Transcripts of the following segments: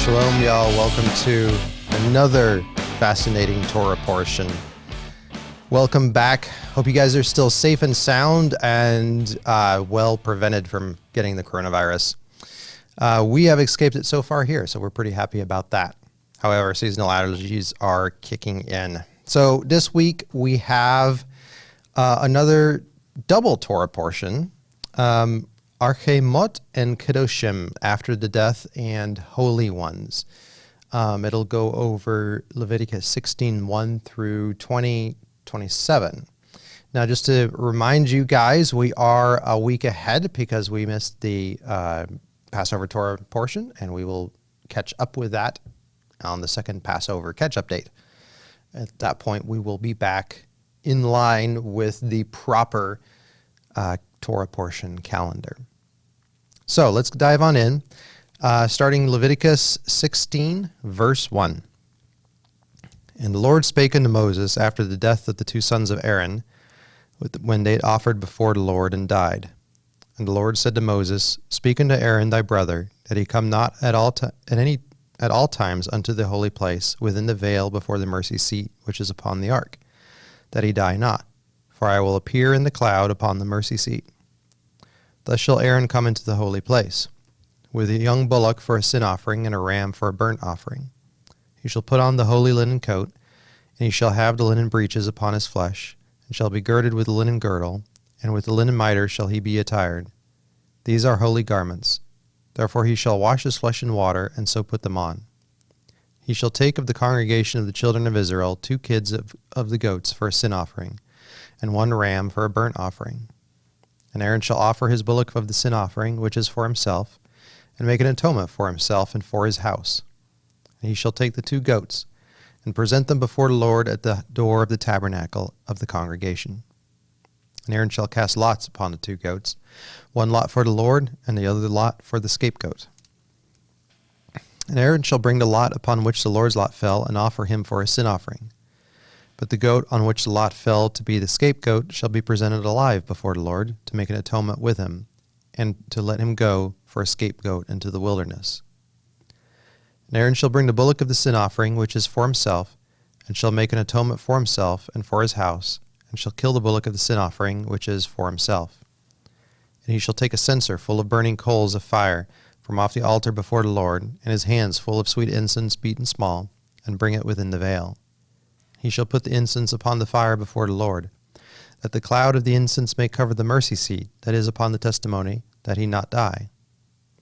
Shalom, y'all. Welcome to another fascinating Torah portion. Welcome back. Hope you guys are still safe and sound and well prevented from getting the coronavirus. We have escaped it so far here, so we're pretty happy about that. However, seasonal allergies are kicking in. So this week we have another double Torah portion. Acharei Mot and Kedoshim, after the death and holy ones. It'll go over Leviticus 16:1 through 20:27. Now, just to remind you guys, we are a week ahead because we missed the Passover Torah portion, and we will catch up with that on the second Passover catch-up date. At that point, we will be back in line with the proper Torah portion calendar. So let's dive on in, starting Leviticus 16, verse 1. And the Lord spake unto Moses after the death of the two sons of Aaron, when they had offered before the Lord and died. And the Lord said to Moses, Speak unto Aaron thy brother, that he come not at all times unto the holy place within the veil before the mercy seat which is upon the ark, that he die not. For I will appear in the cloud upon the mercy seat. Thus shall Aaron come into the holy place, with a young bullock for a sin offering and a ram for a burnt offering. He shall put on the holy linen coat, and he shall have the linen breeches upon his flesh, and shall be girded with the linen girdle, and with the linen mitre shall he be attired. These are holy garments. Therefore he shall wash his flesh in water, and so put them on. He shall take of the congregation of the children of Israel 2 kids of the goats for a sin offering, and 1 ram for a burnt offering. And Aaron shall offer his bullock of the sin offering, which is for himself, and make an atonement for himself and for his house. And he shall take the 2 goats, and present them before the Lord at the door of the tabernacle of the congregation. And Aaron shall cast lots upon the 2 goats, 1 lot for the Lord, and the other lot for the scapegoat. And Aaron shall bring the lot upon which the Lord's lot fell, and offer him for a sin offering. But the goat on which the lot fell to be the scapegoat shall be presented alive before the Lord, to make an atonement with him, and to let him go for a scapegoat into the wilderness. And Aaron shall bring the bullock of the sin offering, which is for himself, and shall make an atonement for himself and for his house, and shall kill the bullock of the sin offering, which is for himself. And he shall take a censer full of burning coals of fire from off the altar before the Lord, and his hands full of sweet incense beaten small, and bring it within the veil. He shall put the incense upon the fire before the Lord, that the cloud of the incense may cover the mercy seat that is upon the testimony, that he not die.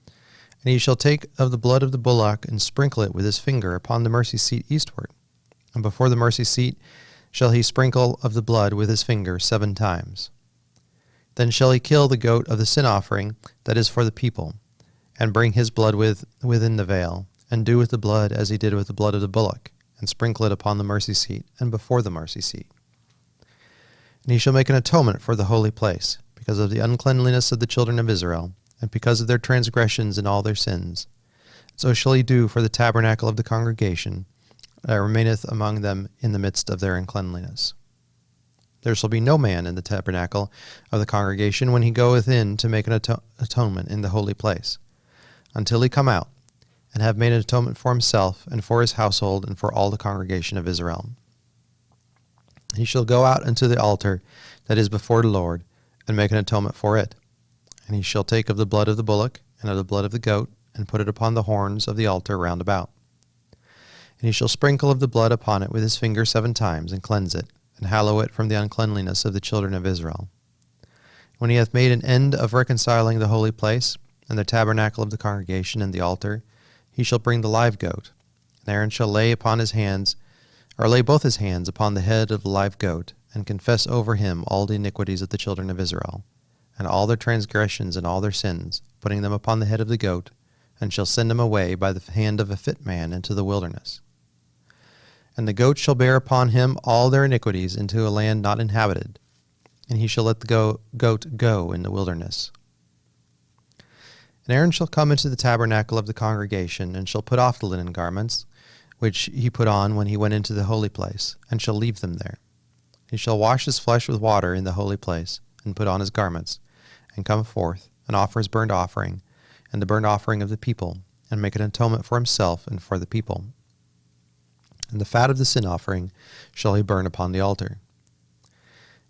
And he shall take of the blood of the bullock, and sprinkle it with his finger upon the mercy seat eastward. And before the mercy seat shall he sprinkle of the blood with his finger 7 times. Then shall he kill the goat of the sin offering that is for the people, and bring his blood within the veil, and do with the blood as he did with the blood of the bullock, and sprinkle it upon the mercy seat and before the mercy seat. And he shall make an atonement for the holy place, because of the uncleanliness of the children of Israel, and because of their transgressions and all their sins. So shall he do for the tabernacle of the congregation, that remaineth among them in the midst of their uncleanliness. There shall be no man in the tabernacle of the congregation when he goeth in to make an atonement in the holy place, until he come out, and have made an atonement for himself, and for his household, and for all the congregation of Israel. He shall go out unto the altar that is before the Lord, and make an atonement for it. And he shall take of the blood of the bullock, and of the blood of the goat, and put it upon the horns of the altar round about. And he shall sprinkle of the blood upon it with his finger 7 times, and cleanse it, and hallow it from the uncleanliness of the children of Israel. When he hath made an end of reconciling the holy place, and the tabernacle of the congregation, and the altar, he shall bring the live goat, and Aaron shall lay both his hands upon the head of the live goat, and confess over him all the iniquities of the children of Israel, and all their transgressions and all their sins, putting them upon the head of the goat, and shall send him away by the hand of a fit man into the wilderness. And the goat shall bear upon him all their iniquities into a land not inhabited, and he shall let the goat go in the wilderness. And Aaron shall come into the tabernacle of the congregation, and shall put off the linen garments, which he put on when he went into the holy place, and shall leave them there. He shall wash his flesh with water in the holy place, and put on his garments, and come forth, and offer his burnt offering, and the burnt offering of the people, and make an atonement for himself and for the people. And the fat of the sin offering shall he burn upon the altar.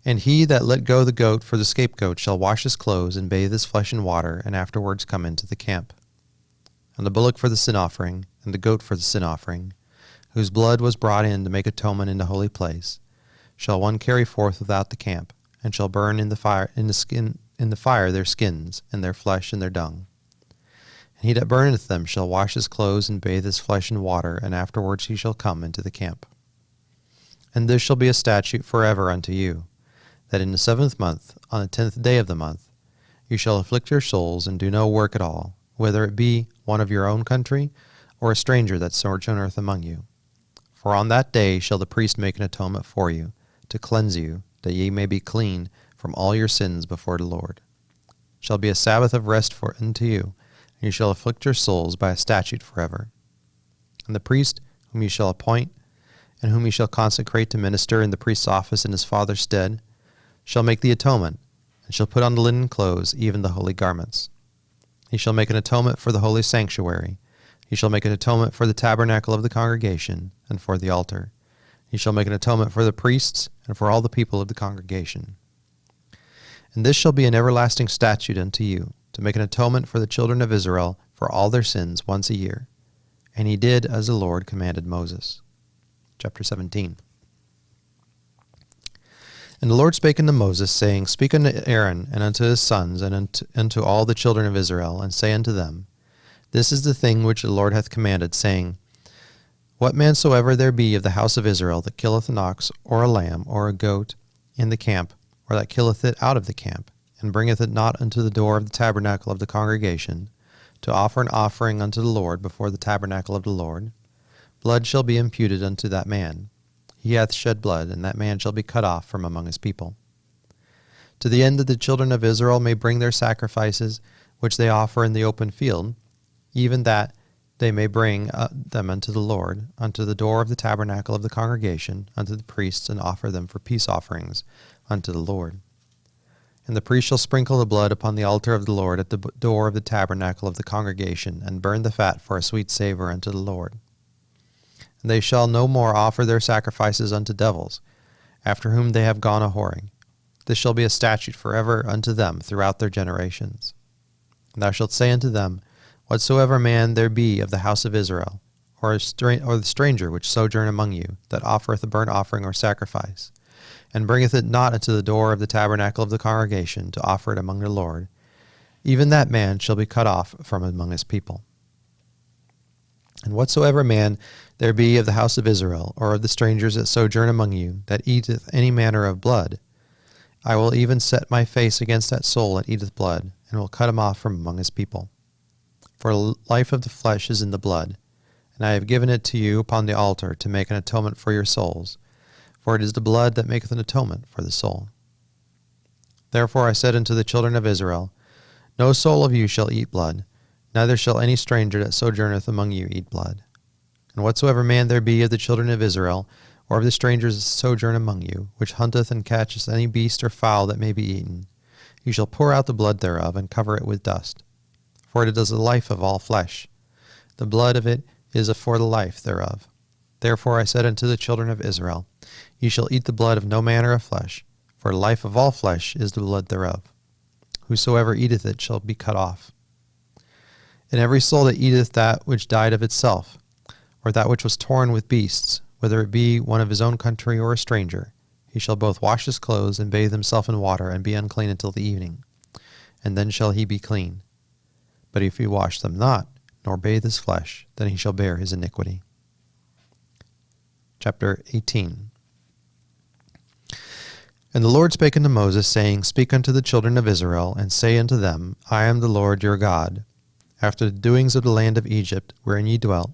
And he that let go the goat for the scapegoat shall wash his clothes and bathe his flesh in water, and afterwards come into the camp. And the bullock for the sin offering, and the goat for the sin offering, whose blood was brought in to make atonement in the holy place, shall one carry forth without the camp, and shall burn in the fire their skins, and their flesh, and their dung. And he that burneth them shall wash his clothes and bathe his flesh in water, and afterwards he shall come into the camp. And this shall be a statute forever unto you, that in the 7th month, on the 10th day of the month, you shall afflict your souls, and do no work at all, whether it be one of your own country, or a stranger that sojourneth among you. For on that day shall the priest make an atonement for you, to cleanse you, that ye may be clean from all your sins before the Lord. It shall be a Sabbath of rest unto you, and you shall afflict your souls by a statute forever. And the priest whom you shall appoint, and whom you shall consecrate to minister in the priest's office in his father's stead, shall make the atonement, and shall put on the linen clothes, even the holy garments. He shall make an atonement for the holy sanctuary. He shall make an atonement for the tabernacle of the congregation, and for the altar. He shall make an atonement for the priests, and for all the people of the congregation. And this shall be an everlasting statute unto you, to make an atonement for the children of Israel for all their sins once a year. And he did as the Lord commanded Moses. Chapter 17. And the Lord spake unto Moses, saying, Speak unto Aaron, and unto his sons, and unto all the children of Israel, and say unto them, This is the thing which the Lord hath commanded, saying, What man soever there be of the house of Israel that killeth an ox, or a lamb, or a goat in the camp, or that killeth it out of the camp, and bringeth it not unto the door of the tabernacle of the congregation, to offer an offering unto the Lord before the tabernacle of the Lord, blood shall be imputed unto that man. He hath shed blood, and that man shall be cut off from among his people. To the end that the children of Israel may bring their sacrifices, which they offer in the open field, even that they may bring them unto the Lord, unto the door of the tabernacle of the congregation, unto the priests, and offer them for peace offerings unto the Lord. And the priest shall sprinkle the blood upon the altar of the Lord at the door of the tabernacle of the congregation, and burn the fat for a sweet savor unto the Lord. And they shall no more offer their sacrifices unto devils, after whom they have gone a-whoring. This shall be a statute forever unto them throughout their generations. And thou shalt say unto them, Whatsoever man there be of the house of Israel, or the stranger which sojourn among you, that offereth a burnt offering or sacrifice, and bringeth it not unto the door of the tabernacle of the congregation to offer it among the Lord, even that man shall be cut off from among his people. And whatsoever man there be of the house of Israel, or of the strangers that sojourn among you, that eateth any manner of blood, I will even set my face against that soul that eateth blood, and will cut him off from among his people. For the life of the flesh is in the blood, and I have given it to you upon the altar to make an atonement for your souls, for it is the blood that maketh an atonement for the soul. Therefore I said unto the children of Israel, No soul of you shall eat blood, neither shall any stranger that sojourneth among you eat blood. And whatsoever man there be of the children of Israel, or of the strangers that sojourn among you, which hunteth and catcheth any beast or fowl that may be eaten, you shall pour out the blood thereof, and cover it with dust. For it is the life of all flesh. The blood of it is for the life thereof. Therefore I said unto the children of Israel, Ye shall eat the blood of no manner of flesh, for the life of all flesh is the blood thereof. Whosoever eateth it shall be cut off. And every soul that eateth that which died of itself, or that which was torn with beasts, whether it be one of his own country or a stranger, he shall both wash his clothes and bathe himself in water, and be unclean until the evening, and then shall he be clean. But if he wash them not, nor bathe his flesh, then he shall bear his iniquity. Chapter 18. And the Lord spake unto Moses, saying, Speak unto the children of Israel, and say unto them, I am the Lord your God. After the doings of the land of Egypt, wherein ye dwelt,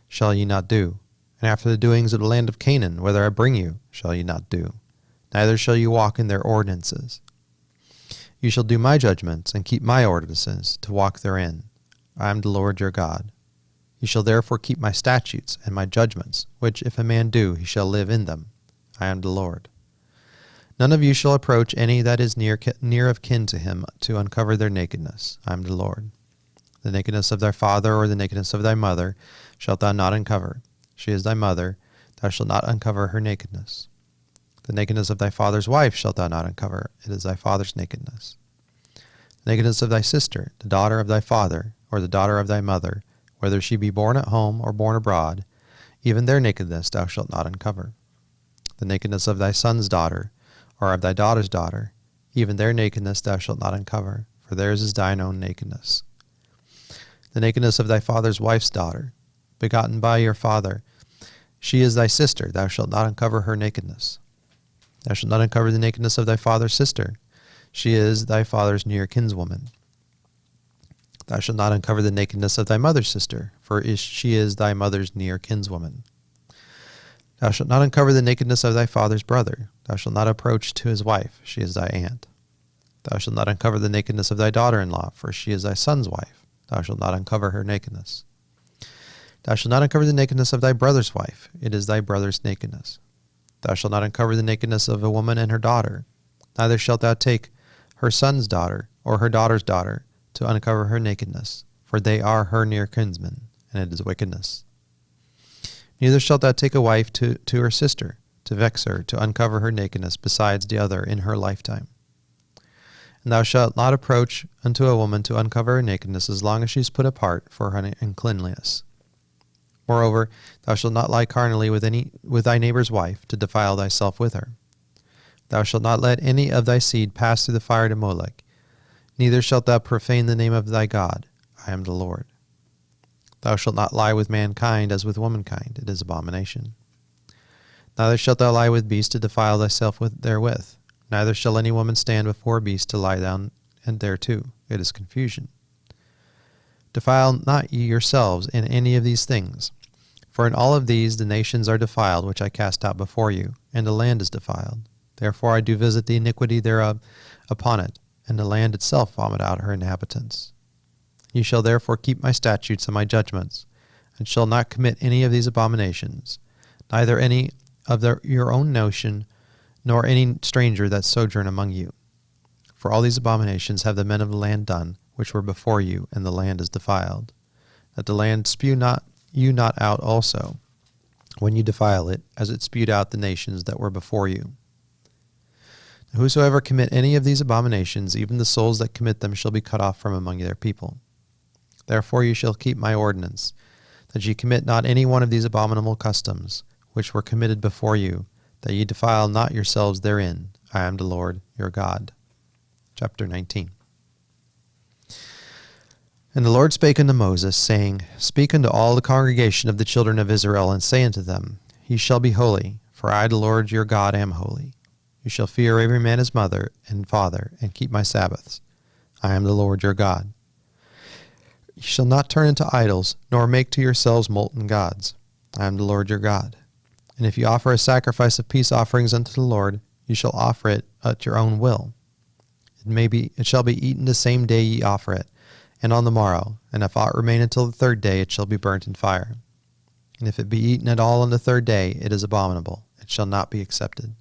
shall ye not do. And after the doings of the land of Canaan, whither I bring you, shall ye not do. Neither shall you walk in their ordinances. You shall do my judgments, and keep my ordinances, to walk therein. I am the Lord your God. You shall therefore keep my statutes and my judgments, which if a man do, he shall live in them. I am the Lord. None of you shall approach any that is near of kin to him, to uncover their nakedness. I am the Lord. The nakedness of thy father or the nakedness of thy mother shalt thou not uncover. She is thy mother. Thou shalt not uncover her nakedness. The nakedness of thy father's wife shalt thou not uncover. It is thy father's nakedness. The nakedness of thy sister, the daughter of thy father, or the daughter of thy mother, whether she be born at home or born abroad, even their nakedness thou shalt not uncover. The nakedness of thy son's daughter, or of thy daughter's daughter, even their nakedness thou shalt not uncover, for theirs is thine own nakedness. The nakedness of thy father's wife's daughter, begotten by your father, she is thy sister, thou shalt not uncover her nakedness. Thou shalt not uncover the nakedness of thy father's sister, she is thy father's near kinswoman. Thou shalt not uncover the nakedness of thy mother's sister, for she is thy mother's near kinswoman. Thou shalt not uncover the nakedness of thy father's brother. Thou shalt not approach to his wife, she is thy aunt. Thou shalt not uncover the nakedness of thy daughter-in-law, for she is thy son's wife. Thou shalt not uncover her nakedness. Thou shalt not uncover the nakedness of thy brother's wife. It is thy brother's nakedness. Thou shalt not uncover the nakedness of a woman and her daughter. Neither shalt thou take her son's daughter or her daughter's daughter to uncover her nakedness, for they are her near kinsmen, and it is wickedness. Neither shalt thou take a wife to her sister, to vex her, to uncover her nakedness besides the other in her lifetime. And thou shalt not approach unto a woman to uncover her nakedness as long as she is put apart for her uncleanliness. Moreover, thou shalt not lie carnally with thy neighbor's wife, to defile thyself with her. Thou shalt not let any of thy seed pass through the fire to Molech. Neither shalt thou profane the name of thy God. I am the Lord. Thou shalt not lie with mankind as with womankind. It is abomination. Neither shalt thou lie with beasts to defile thyself therewith. Neither shall any woman stand before a beast to lie down and thereto. It is confusion. Defile not ye yourselves in any of these things. For in all of these the nations are defiled, which I cast out before you, and the land is defiled. Therefore I do visit the iniquity thereof upon it, and the land itself vomit out her inhabitants. Ye shall therefore keep my statutes and my judgments, and shall not commit any of these abominations, neither any of your own notion, nor any stranger that sojourn among you. For all these abominations have the men of the land done, which were before you, and the land is defiled. That the land spew not you not out also, when you defile it, as it spewed out the nations that were before you. Whosoever commit any of these abominations, even the souls that commit them shall be cut off from among their people. Therefore ye shall keep my ordinance, that ye commit not any one of these abominable customs, which were committed before you, that ye defile not yourselves therein. I am the Lord your God. Chapter 19. And the Lord spake unto Moses, saying, Speak unto all the congregation of the children of Israel, and say unto them, Ye shall be holy, for I the Lord your God am holy. You shall fear every man his mother and father, and keep my Sabbaths. I am the Lord your God. You shall not turn into idols, nor make to yourselves molten gods. I am the Lord your God. And if you offer a sacrifice of peace offerings unto the Lord, you shall offer it at your own will. It shall be eaten the same day ye offer it, and on the morrow, and if aught remain until the third day, it shall be burnt in fire. And if it be eaten at all on the third day, it is abominable, it shall not be accepted.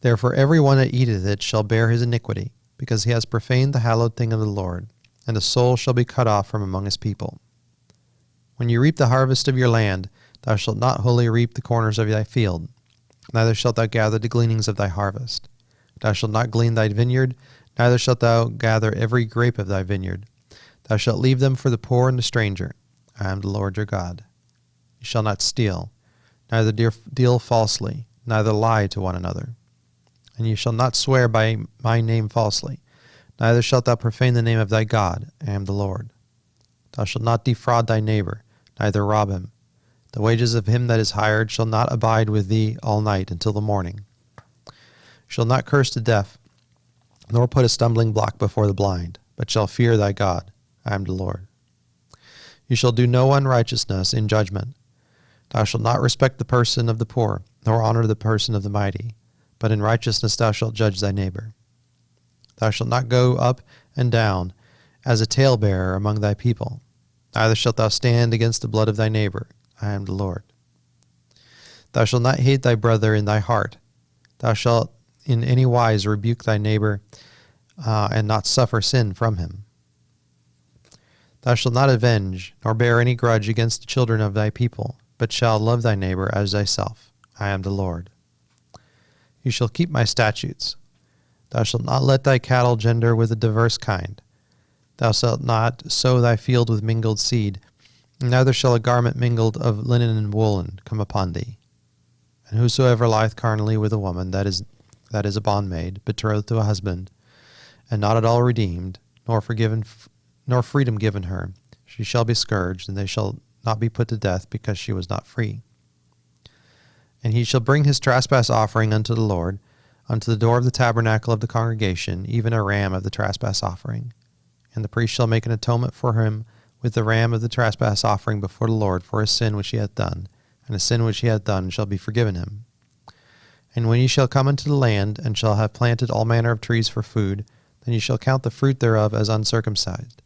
Therefore every one that eateth it shall bear his iniquity, because he has profaned the hallowed thing of the Lord, and the soul shall be cut off from among his people. When you reap the harvest of your land, thou shalt not wholly reap the corners of thy field, neither shalt thou gather the gleanings of thy harvest. Thou shalt not glean thy vineyard, neither shalt thou gather every grape of thy vineyard. Thou shalt leave them for the poor and the stranger. I am the Lord your God. You shall not steal, neither deal falsely, neither lie to one another. And you shall not swear by my name falsely, neither shalt thou profane the name of thy God. I am the Lord. Thou shalt not defraud thy neighbor, neither rob him. The wages of him that is hired shall not abide with thee all night until the morning. You shall not curse the deaf, nor put a stumbling block before the blind, but shall fear thy God. I am the Lord. You shall do no unrighteousness in judgment. Thou shalt not respect the person of the poor, nor honor the person of the mighty, but in righteousness thou shalt judge thy neighbor. Thou shalt not go up and down as a talebearer among thy people, neither shalt thou stand against the blood of thy neighbor. I am the Lord. Thou shalt not hate thy brother in thy heart. Thou shalt in any wise rebuke thy neighbor, and not suffer sin from him. Thou shalt not avenge, nor bear any grudge against the children of thy people, but shalt love thy neighbor as thyself. I am the Lord. You shall keep my statutes. Thou shalt not let thy cattle gender with a diverse kind. Thou shalt not sow thy field with mingled seed, neither shall a garment mingled of linen and woolen come upon thee. And whosoever lieth carnally with a woman that is a bondmaid, betrothed to a husband, and not at all redeemed, nor freedom given her, she shall be scourged, and they shall not be put to death, because she was not free. And he shall bring his trespass offering unto the Lord, unto the door of the tabernacle of the congregation, even a ram of the trespass offering. And the priest shall make an atonement for him with the ram of the trespass offering before the Lord for his sin which he hath done, and his sin which he hath done shall be forgiven him. And when ye shall come into the land, and shall have planted all manner of trees for food, then ye shall count the fruit thereof as uncircumcised.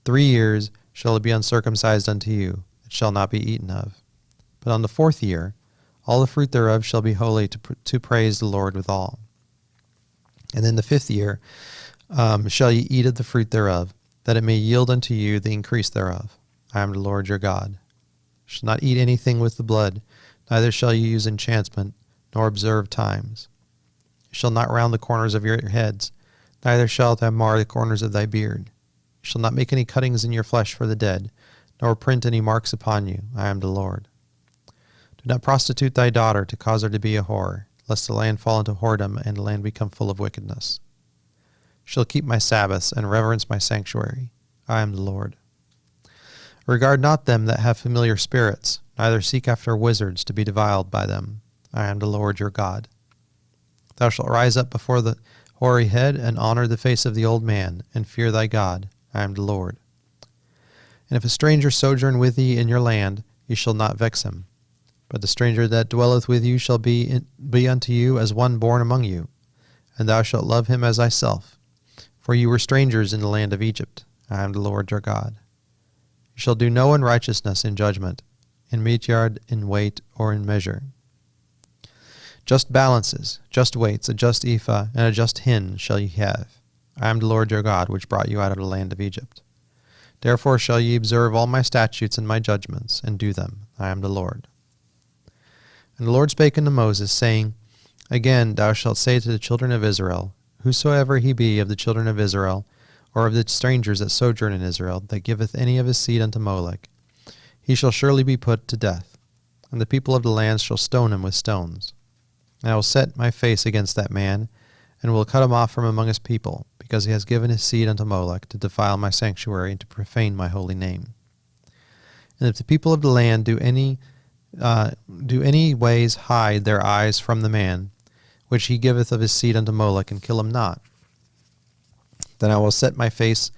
3 years shall it be uncircumcised unto you, it shall not be eaten of. But on the 4th year, all the fruit thereof shall be holy to praise the Lord withal. And in the 5th year shall ye eat of the fruit thereof, that it may yield unto you the increase thereof. I am the Lord your God. You shall not eat anything with the blood, neither shall you use enchantment, nor observe times. You shall not round the corners of your heads, neither shalt thou mar the corners of thy beard. You shall not make any cuttings in your flesh for the dead, nor print any marks upon you. I am the Lord. Do not prostitute thy daughter to cause her to be a whore, lest the land fall into whoredom, and the land become full of wickedness. You shall keep my Sabbaths, and reverence my sanctuary. I am the Lord. Regard not them that have familiar spirits, neither seek after wizards to be defiled by them. I am the Lord your God. Thou shalt rise up before the hoary head, and honor the face of the old man, and fear thy God. I am the Lord. And if a stranger sojourn with thee in your land, ye shall not vex him. But the stranger that dwelleth with you shall be unto you as one born among you, and thou shalt love him as thyself. For you were strangers in the land of Egypt. I am the Lord your God. You shall do no unrighteousness in judgment, in meteyard, in weight, or in measure. Just balances, just weights, a just ephah, and a just hin shall ye have. I am the Lord your God, which brought you out of the land of Egypt. Therefore shall ye observe all my statutes and my judgments, and do them. I am the Lord. And the Lord spake unto Moses, saying, Again thou shalt say to the children of Israel, Whosoever he be of the children of Israel, or of the strangers that sojourn in Israel, that giveth any of his seed unto Molech, he shall surely be put to death, and the people of the land shall stone him with stones. And I will set my face against that man, and will cut him off from among his people, because he has given his seed unto Molech, to defile my sanctuary, and to profane my holy name. And if the people of the land do any ways hide their eyes from the man, which he giveth of his seed unto Molech, and kill him not, then I will set my face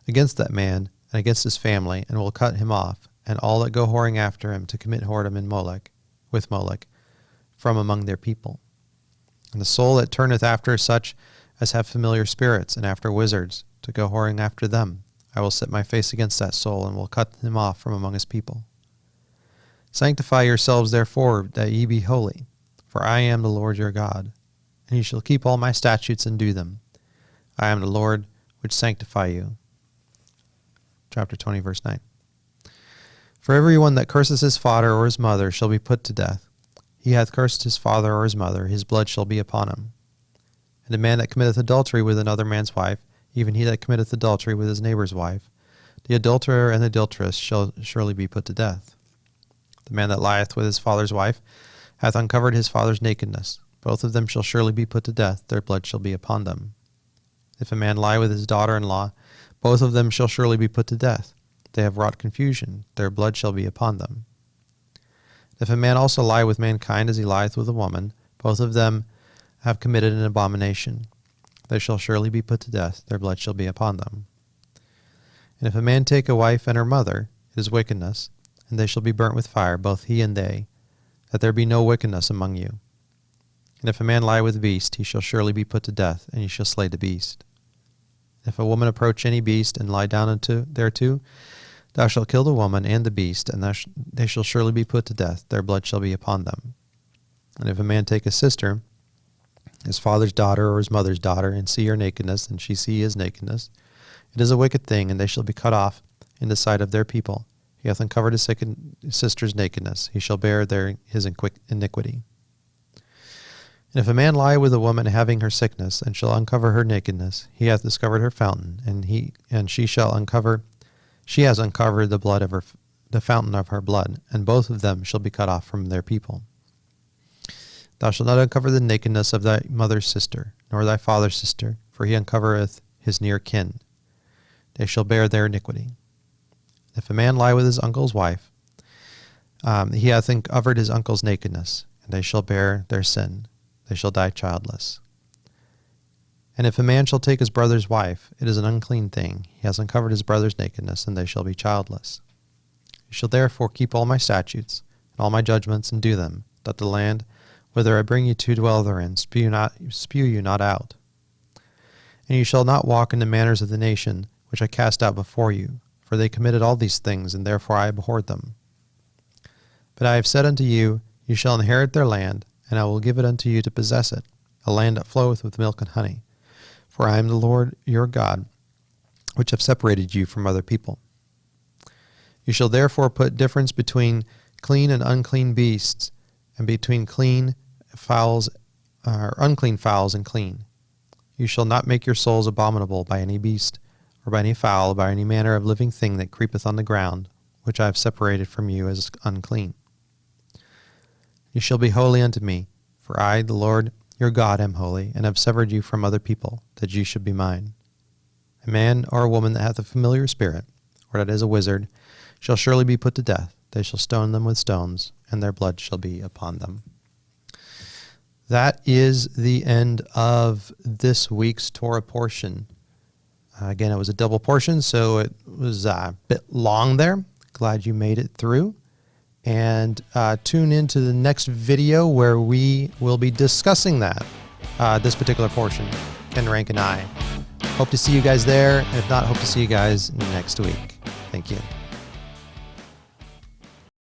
against that man, and against his family, and will cut him off, and all that go whoring after him to commit whoredom with Molech, from among their people. And the soul that turneth after such as have familiar spirits, and after wizards, to go whoring after them, I will set my face against that soul, and will cut him off from among his people. Sanctify yourselves therefore, that ye be holy, for I am the Lord your God, and ye shall keep all my statutes and do them. I am the Lord which sanctify you. Chapter 20, verse 9. For every one that curses his father or his mother shall be put to death. He hath cursed his father or his mother, his blood shall be upon him. And a man that committeth adultery with another man's wife, even he that committeth adultery with his neighbor's wife, the adulterer and the adulteress shall surely be put to death. The man that lieth with his father's wife hath uncovered his father's nakedness. Both of them shall surely be put to death, their blood shall be upon them. If a man lie with his daughter-in-law, both of them shall surely be put to death. They have wrought confusion, their blood shall be upon them. If a man also lie with mankind as he lieth with a woman, both of them have committed an abomination. They shall surely be put to death, their blood shall be upon them. And if a man take a wife and her mother, it is wickedness, and they shall be burnt with fire, both he and they, that there be no wickedness among you. And if a man lie with a beast, he shall surely be put to death, and ye shall slay the beast. If a woman approach any beast, and lie down thereto, thou shalt kill the woman and the beast, and they shall surely be put to death, their blood shall be upon them. And if a man take a sister, his father's daughter or his mother's daughter, and see her nakedness, and she see his nakedness, it is a wicked thing, and they shall be cut off, in the sight of their people. He hath uncovered his sister's nakedness. He shall bear his iniquity. And if a man lie with a woman having her sickness, and shall uncover her nakedness, he hath discovered her fountain, and she has uncovered the blood of the fountain of her blood, and both of them shall be cut off from their people. Thou shalt not uncover the nakedness of thy mother's sister, nor thy father's sister, for he uncovereth his near kin. They shall bear their iniquity. If a man lie with his uncle's wife, he hath uncovered his uncle's nakedness, and they shall bear their sin. They shall die childless. And if a man shall take his brother's wife, it is an unclean thing. He has uncovered his brother's nakedness, and they shall be childless. You shall therefore keep all my statutes, and all my judgments, and do them, that the land, whither I bring you to dwell therein, spew you not out. And you shall not walk in the manners of the nation, which I cast out before you, for they committed all these things, and therefore I abhorred them. But I have said unto you, you shall inherit their land, and I will give it unto you to possess it, a land that floweth with milk and honey. For I am the Lord your God, which have separated you from other people. You shall therefore put difference between clean and unclean beasts, and between unclean fowls and clean. You shall not make your souls abominable by any beast, or by any fowl, or by any manner of living thing that creepeth on the ground, which I have separated from you as unclean. You shall be holy unto me, for I, the Lord your God, am holy, and have severed you from other people, that ye should be mine. A man or a woman that hath a familiar spirit, or that is a wizard, shall surely be put to death. They shall stone them with stones, and their blood shall be upon them. That is the end of this week's Torah portion. Again, it was a double portion, so it was a bit long there. Glad you made it through. And tune into the next video where we will be discussing this particular portion, Ken Rank and I. Hope to see you guys there. And if not, hope to see you guys next week. Thank you.